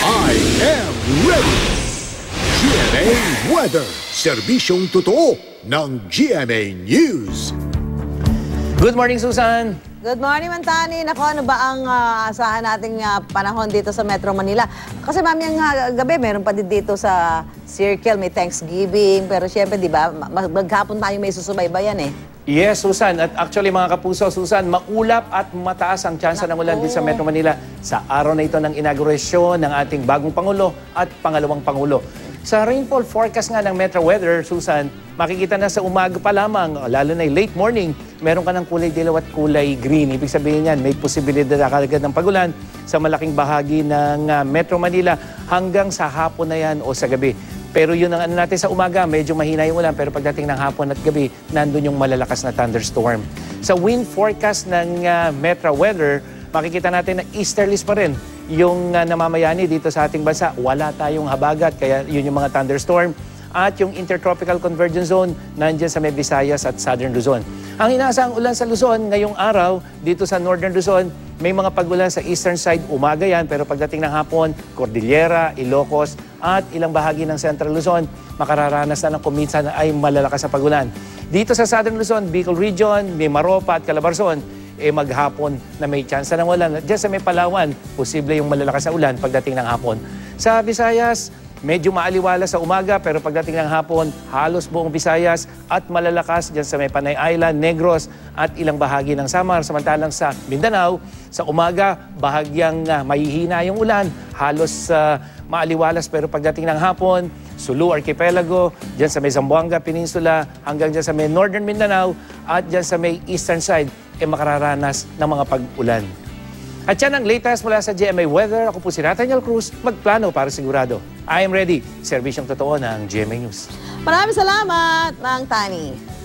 I am ready! GMA Weather. Serbisyong totoo ng GMA News. Good morning, Susan. Good morning, Mantani. Naku, ano ba ang asahan nating panahon dito sa Metro Manila? Kasi mamayang gabi, meron pa din dito sa Circle, may Thanksgiving. Pero syempre, di ba, maghapon tayo may susubaybayan eh. Yes, Susan. At actually, mga kapuso, Susan, maulap at mataas ang tsansa ng ulan din sa Metro Manila sa araw na ito ng inaugurasyon ng ating bagong Pangulo at pangalawang Pangulo. Sa rainfall forecast nga ng Metro Weather, Susan, makikita na sa umaga pa lamang, lalo na late morning, meron ka ng kulay dilaw at kulay green. Ibig sabihin yan, may posibilidad na kalagad ng pagulan sa malaking bahagi ng Metro Manila hanggang sa hapon na yan o sa gabi. Pero yun ang ano natin sa umaga, medyo mahina yung ulan, pero pagdating ng hapon at gabi, nandun yung malalakas na thunderstorm. Sa wind forecast ng Metro Weather, makikita natin na easterlies pa rin yung namamayani dito sa ating bansa. Wala tayong habagat, kaya yun yung mga thunderstorm. At yung intertropical convergence zone, nandyan sa may Visayas at Southern Luzon. Ang inaasahang ulan sa Luzon ngayong araw, dito sa Northern Luzon, may mga pag-ulan sa eastern side, umaga yan, pero pagdating ng hapon, Cordillera, Ilocos, at ilang bahagi ng Central Luzon, makararanas na ng kuminsan ay malalakas na pag-ulan. Dito sa Southern Luzon, Bicol Region, may Maropa at Calabarzon, maghapon na may chance ng ulan. Diyan sa may Palawan, posible yung malalakas na ulan pagdating ng hapon. Sa Visayas, medyo maaliwala sa umaga, pero pagdating ng hapon, halos buong Visayas at malalakas dyan sa may Panay Island, Negros at ilang bahagi ng Samar. Samantalang sa Mindanao, sa umaga, bahagyang mahihina yung ulan, halos maaliwalas, pero pagdating ng hapon, Sulu Archipelago, dyan sa may Zamboanga Peninsula, hanggang dyan sa may Northern Mindanao at dyan sa may eastern side, makararanas ng mga pag-ulan. At yan ang latest mula sa GMA Weather. Ako po si Nathaniel Cruz, magplano para sigurado. I am ready. Serbisyong totoo ng GMA News. Maraming salamat, Mang Tani.